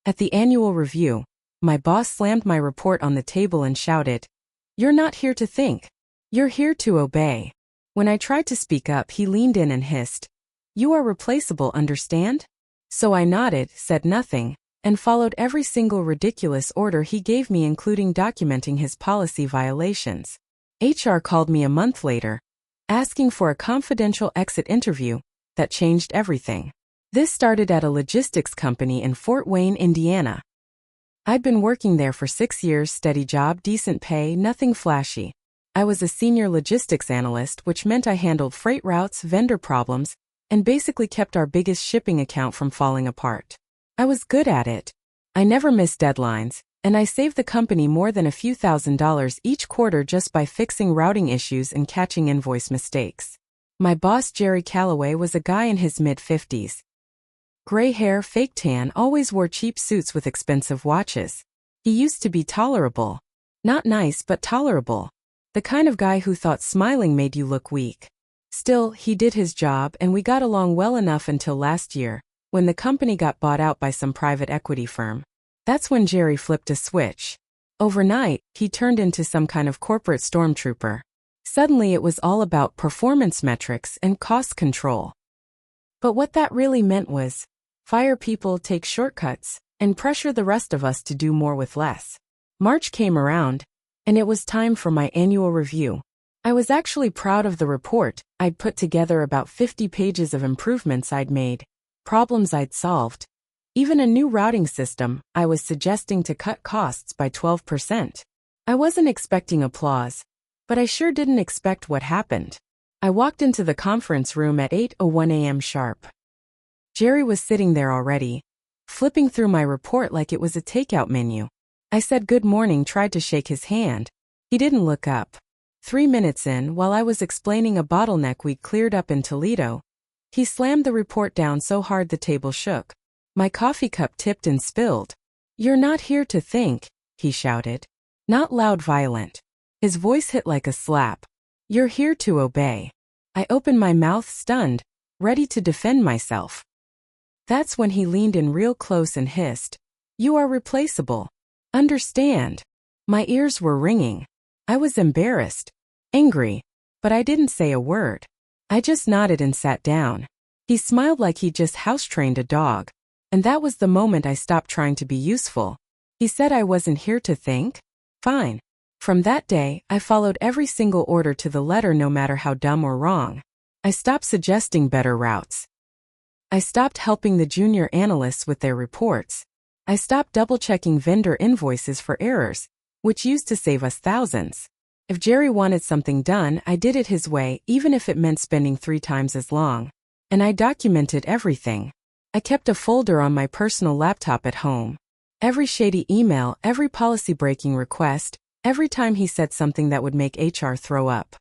At the annual review, my boss slammed my report on the table and shouted, "You're not here to think. You're here to obey." When I tried to speak up, he leaned in and hissed, "You are replaceable, understand?" So I nodded, said nothing, and followed every single ridiculous order he gave me, including documenting his policy violations. HR called me a month later, asking for a confidential exit interview that changed everything. This started at a logistics company in Fort Wayne, Indiana. I'd been working there for 6 years, steady job, decent pay, nothing flashy. I was a senior logistics analyst, which meant I handled freight routes, vendor problems, and basically kept our biggest shipping account from falling apart. I was good at it. I never missed deadlines, and I saved the company more than a few $1,000s each quarter just by fixing routing issues and catching invoice mistakes. My boss, Jerry Calloway, was a guy in his mid-50s. Gray hair, fake tan, always wore cheap suits with expensive watches. He used to be tolerable. Not nice, but tolerable. The kind of guy who thought smiling made you look weak. Still, he did his job, and we got along well enough until last year, when the company got bought out by some private equity firm. That's when Jerry flipped a switch. Overnight, he turned into some kind of corporate stormtrooper. Suddenly it was all about performance metrics and cost control. But what that really meant was, fire people, take shortcuts, and pressure the rest of us to do more with less. March came around, and it was time for my annual review. I was actually proud of the report. I'd put together about 50 pages of improvements I'd made, problems I'd solved, even a new routing system I was suggesting to cut costs by 12%. I wasn't expecting applause, but I sure didn't expect what happened. I walked into the conference room at 8:01 a.m. sharp. Jerry was sitting there already, flipping through my report like it was a takeout menu. I said good morning, tried to shake his hand. He didn't look up. 3 minutes in, while I was explaining a bottleneck we'd cleared up in Toledo, he slammed the report down so hard the table shook. My coffee cup tipped and spilled. "You're not here to think," he shouted. Not loud, violent. His voice hit like a slap. "You're here to obey." I opened my mouth, stunned, ready to defend myself. That's when he leaned in real close and hissed, "You are replaceable. Understand?" My ears were ringing. I was embarrassed, angry, but I didn't say a word. I just nodded and sat down. He smiled like he'd just house-trained a dog, and that was the moment I stopped trying to be useful. He said I wasn't here to think? Fine. From that day, I followed every single order to the letter, no matter how dumb or wrong. I stopped suggesting better routes. I stopped helping the junior analysts with their reports. I stopped double-checking vendor invoices for errors, which used to save us thousands. If Jerry wanted something done, I did it his way, even if it meant spending 3 times as long. And I documented everything. I kept a folder on my personal laptop at home. Every shady email, every policy-breaking request, every time he said something that would make HR throw up.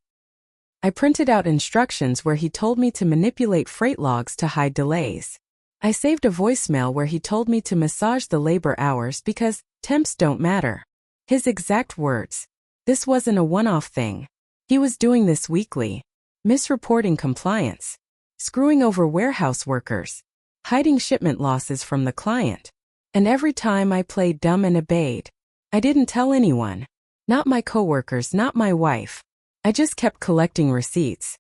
I printed out instructions where he told me to manipulate freight logs to hide delays. I saved a voicemail where he told me to massage the labor hours because temps don't matter. His exact words. This wasn't a one-off thing. He was doing this weekly. Misreporting compliance. Screwing over warehouse workers. Hiding shipment losses from the client. And every time I played dumb and obeyed. I didn't tell anyone. Not my coworkers, not my wife. I just kept collecting receipts.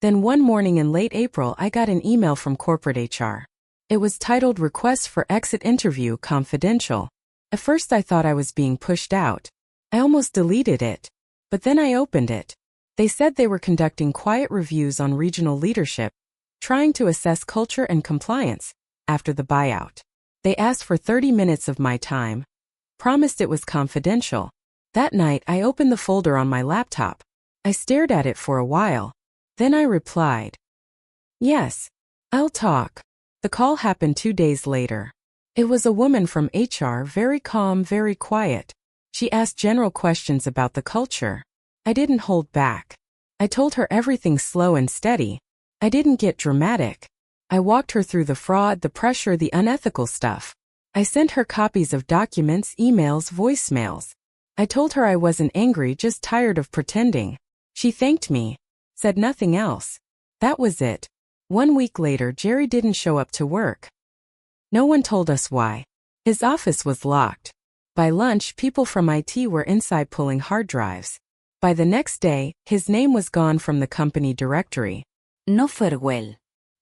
Then one morning in late April, I got an email from corporate HR. It was titled Request for Exit Interview Confidential. At first I thought I was being pushed out. I almost deleted it. But then I opened it. They said they were conducting quiet reviews on regional leadership, trying to assess culture and compliance after the buyout. They asked for 30 minutes of my time. Promised it was confidential. That night I opened the folder on my laptop. I stared at it for a while. Then I replied, "Yes, I'll talk." The call happened 2 days later. It was a woman from HR, very calm, very quiet. She asked general questions about the culture. I didn't hold back. I told her everything slow and steady. I didn't get dramatic. I walked her through the fraud, the pressure, the unethical stuff. I sent her copies of documents, emails, voicemails. I told her I wasn't angry, just tired of pretending. She thanked me, said nothing else. That was it. 1 week later, Jerry didn't show up to work. No one told us why. His office was locked. By lunch, people from IT were inside pulling hard drives. By the next day, his name was gone from the company directory. No farewell.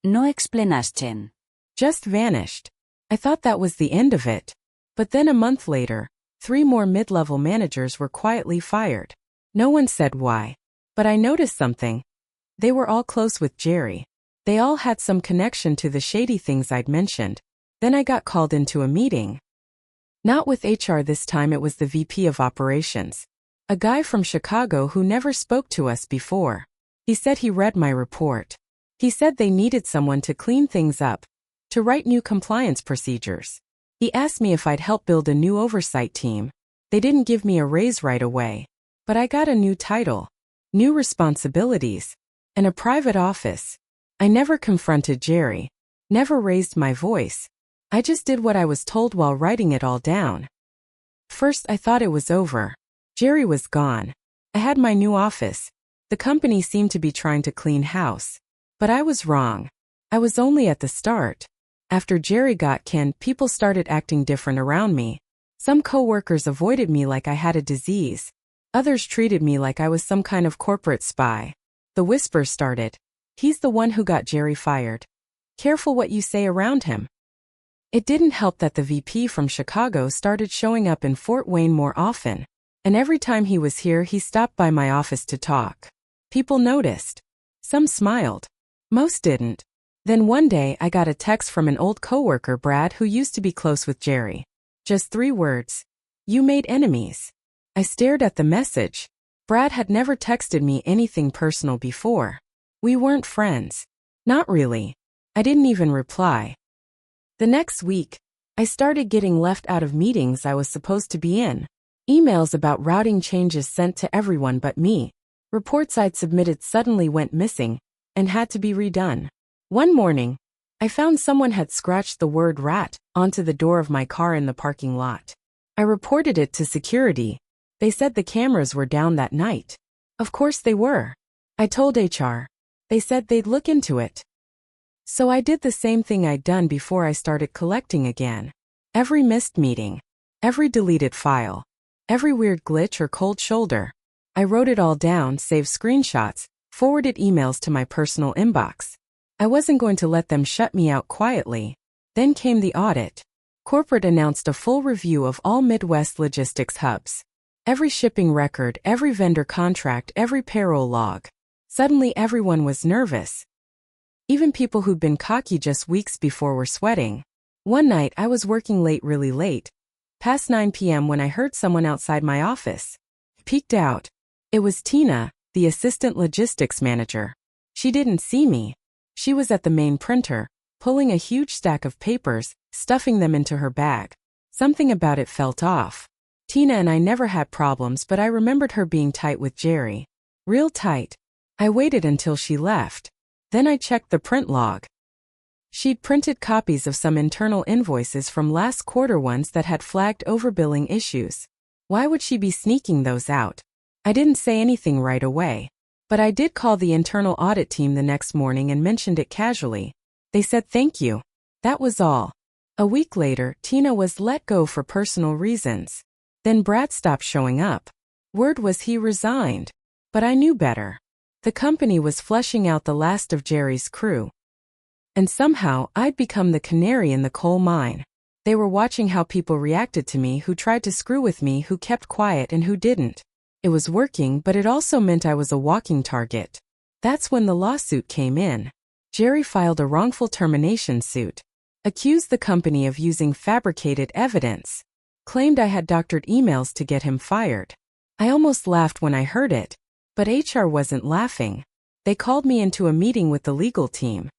No explanation. Just vanished. I thought that was the end of it. But then a month later, 3 more mid-level managers were quietly fired. No one said why. But I noticed something. They were all close with Jerry. They all had some connection to the shady things I'd mentioned. Then I got called into a meeting. Not with HR this time, it was the VP of Operations. A guy from Chicago who never spoke to us before. He said he read my report. He said they needed someone to clean things up, to write new compliance procedures. He asked me if I'd help build a new oversight team. They didn't give me a raise right away. But I got a new title, new responsibilities, and a private office. I never confronted Jerry, never raised my voice. I just did what I was told while writing it all down. First, I thought it was over. Jerry was gone. I had my new office. The company seemed to be trying to clean house. But I was wrong. I was only at the start. After Jerry got canned, people started acting different around me. Some coworkers avoided me like I had a disease. Others treated me like I was some kind of corporate spy. The whispers started. He's the one who got Jerry fired. Careful what you say around him. It didn't help that the VP from Chicago started showing up in Fort Wayne more often. And every time he was here, he stopped by my office to talk. People noticed. Some smiled. Most didn't. Then one day I got a text from an old coworker, Brad, who used to be close with Jerry. Just 3 words. You made enemies. I stared at the message. Brad had never texted me anything personal before. We weren't friends. Not really. I didn't even reply. The next week, I started getting left out of meetings I was supposed to be in. Emails about routing changes sent to everyone but me. Reports I'd submitted suddenly went missing and had to be redone. One morning, I found someone had scratched the word rat onto the door of my car in the parking lot. I reported it to security. They said the cameras were down that night. Of course they were. I told HR. They said they'd look into it. So I did the same thing I'd done before I started collecting again. Every missed meeting. Every deleted file. Every weird glitch or cold shoulder. I wrote it all down, saved screenshots, forwarded emails to my personal inbox. I wasn't going to let them shut me out quietly. Then came the audit. Corporate announced a full review of all Midwest logistics hubs. Every shipping record, every vendor contract, every payroll log. Suddenly everyone was nervous. Even people who'd been cocky just weeks before were sweating. One night I was working late, really late, past 9 p.m. when I heard someone outside my office. Peeked out. It was Tina, the assistant logistics manager. She didn't see me. She was at the main printer, pulling a huge stack of papers, stuffing them into her bag. Something about it felt off. Tina and I never had problems, but I remembered her being tight with Jerry. Real tight. I waited until she left. Then I checked the print log. She'd printed copies of some internal invoices from last quarter, ones that had flagged overbilling issues. Why would she be sneaking those out? I didn't say anything right away. But I did call the internal audit team the next morning and mentioned it casually. They said thank you. That was all. A week later, Tina was let go for personal reasons. Then Brad stopped showing up. Word was he resigned. But I knew better. The company was flushing out the last of Jerry's crew. And somehow, I'd become the canary in the coal mine. They were watching how people reacted to me, who tried to screw with me, who kept quiet and who didn't. It was working, but it also meant I was a walking target. That's when the lawsuit came in. Jerry filed a wrongful termination suit. Accused the company of using fabricated evidence. Claimed I had doctored emails to get him fired. I almost laughed when I heard it. But HR wasn't laughing. They called me into a meeting with the legal team.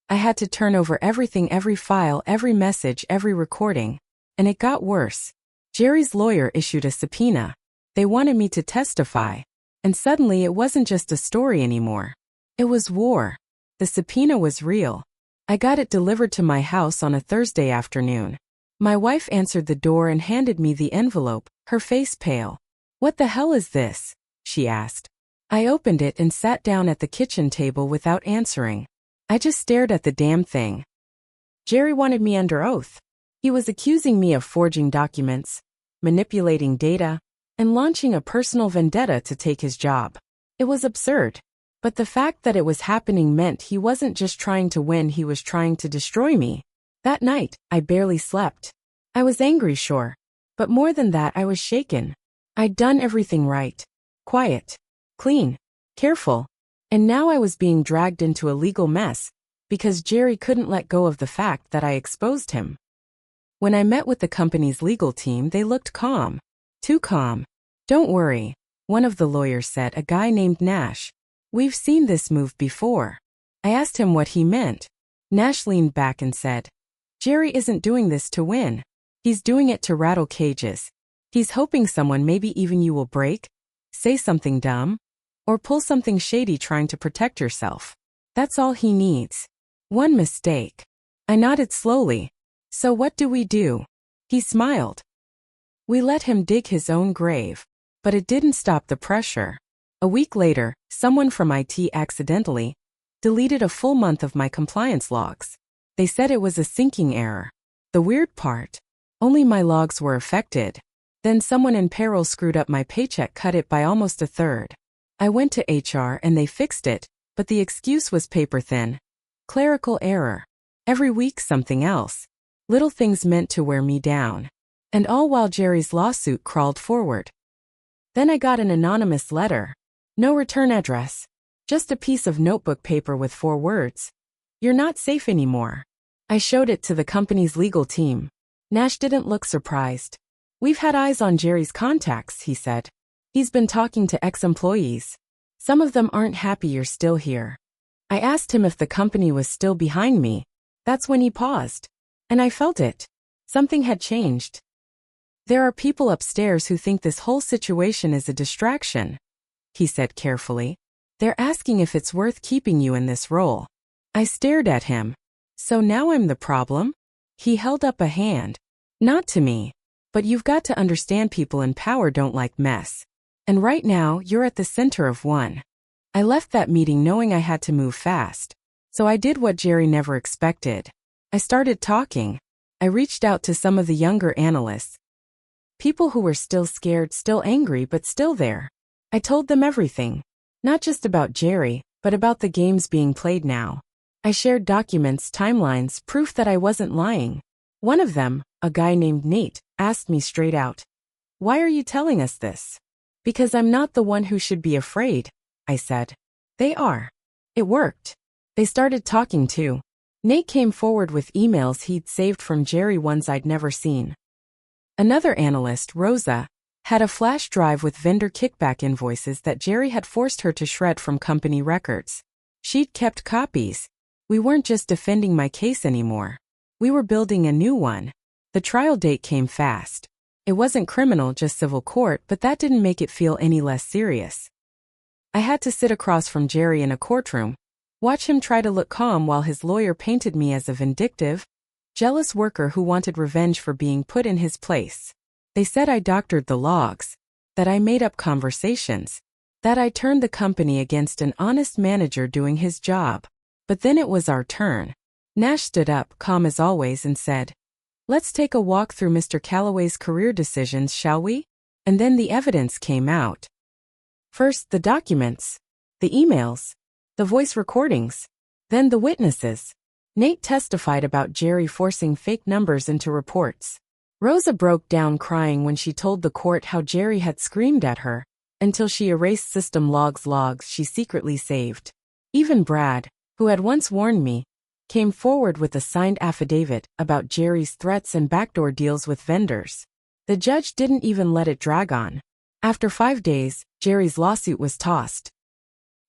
I had to turn over everything, every file, every message, every recording. And it got worse. Jerry's lawyer issued a subpoena. They wanted me to testify. And suddenly it wasn't just a story anymore. It was war. The subpoena was real. I got it delivered to my house on a Thursday afternoon. My wife answered the door and handed me the envelope, her face pale. "What the hell is this?" she asked. I opened it and sat down at the kitchen table without answering. I just stared at the damn thing. Jerry wanted me under oath. He was accusing me of forging documents, manipulating data, and launching a personal vendetta to take his job. It was absurd. But the fact that it was happening meant he wasn't just trying to win, he was trying to destroy me. That night, I barely slept. I was angry, sure. But more than that, I was shaken. I'd done everything right. Quiet. Clean. Careful. And now I was being dragged into a legal mess because Jerry couldn't let go of the fact that I exposed him. When I met with the company's legal team, they looked calm. Too calm. Don't worry, one of the lawyers said, a guy named Nash. We've seen this move before. I asked him what he meant. Nash leaned back and said, Jerry isn't doing this to win. He's doing it to rattle cages. He's hoping someone, maybe even you, will break, say something dumb, or pull something shady trying to protect yourself. That's all he needs. One mistake. I nodded slowly. So what do we do? He smiled. We let him dig his own grave. But it didn't stop the pressure. A week later, someone from IT accidentally deleted a full month of my compliance logs. They said it was a syncing error. The weird part, only my logs were affected. Then someone in payroll screwed up my paycheck, cut it by almost a third. I went to HR and they fixed it, but the excuse was paper thin. Clerical error. Every week something else. Little things meant to wear me down. And all while Jerry's lawsuit crawled forward. Then I got an anonymous letter. No return address. Just a piece of notebook paper with 4 words. You're not safe anymore. I showed it to the company's legal team. Nash didn't look surprised. We've had eyes on Jerry's contacts, he said. He's been talking to ex-employees. Some of them aren't happy you're still here. I asked him if the company was still behind me. That's when he paused. And I felt it. Something had changed. There are people upstairs who think this whole situation is a distraction, he said carefully. They're asking if it's worth keeping you in this role. I stared at him. So now I'm the problem? He held up a hand. Not to me. But you've got to understand, people in power don't like mess. And right now, you're at the center of one. I left that meeting knowing I had to move fast. So I did what Jerry never expected. I started talking. I reached out to some of the younger analysts. People who were still scared, still angry, but still there. I told them everything. Not just about Jerry, but about the games being played now. I shared documents, timelines, proof that I wasn't lying. One of them, a guy named Nate, asked me straight out, "Why are you telling us this?" "Because I'm not the one who should be afraid," I said. "They are." It worked. They started talking too. Nate came forward with emails he'd saved from Jerry, ones I'd never seen. Another analyst, Rosa, had a flash drive with vendor kickback invoices that Jerry had forced her to shred from company records. She'd kept copies. We weren't just defending my case anymore. We were building a new one. The trial date came fast. It wasn't criminal, just civil court, but that didn't make it feel any less serious. I had to sit across from Jerry in a courtroom, watch him try to look calm while his lawyer painted me as a vindictive, jealous worker who wanted revenge for being put in his place. They said I doctored the logs, that I made up conversations, that I turned the company against an honest manager doing his job. But then it was our turn. Nash stood up, calm as always, and said, "Let's take a walk through Mr. Calloway's career decisions, shall we?" And then the evidence came out. First, the documents, the emails, the voice recordings, then the witnesses. Nate testified about Jerry forcing fake numbers into reports. Rosa broke down crying when she told the court how Jerry had screamed at her until she erased system logs she secretly saved. Even Brad, who had once warned me, came forward with a signed affidavit about Jerry's threats and backdoor deals with vendors. The judge didn't even let it drag on. After 5 days, Jerry's lawsuit was tossed.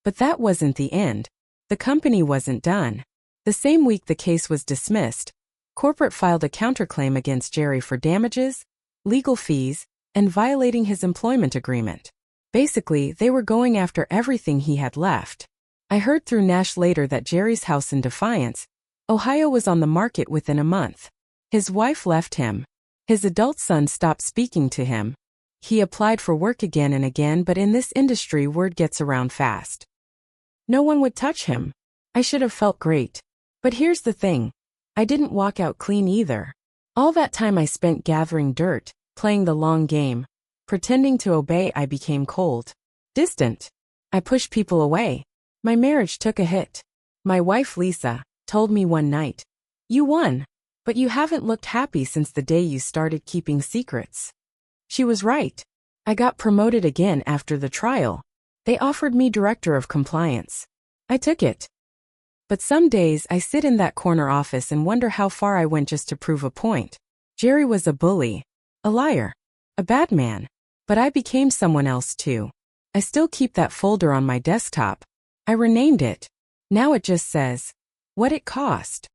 But that wasn't the end. The company wasn't done. The same week the case was dismissed, corporate filed a counterclaim against Jerry for damages, legal fees, and violating his employment agreement. Basically, they were going after everything he had left. I heard through Nash later that Jerry's house in Defiance, Ohio was on the market within a month. His wife left him. His adult son stopped speaking to him. He applied for work again and again, but in this industry word gets around fast. No one would touch him. I should have felt great. But here's the thing. I didn't walk out clean either. All that time I spent gathering dirt, playing the long game. Pretending to obey, I became cold. Distant. I pushed people away. My marriage took a hit. My wife Lisa told me one night, "You won, but you haven't looked happy since the day you started keeping secrets." She was right. I got promoted again after the trial. They offered me director of compliance. I took it. But some days I sit in that corner office and wonder how far I went just to prove a point. Jerry was a bully, a liar, a bad man, but I became someone else too. I still keep that folder on my desktop. I renamed it. Now it just says, "What it cost."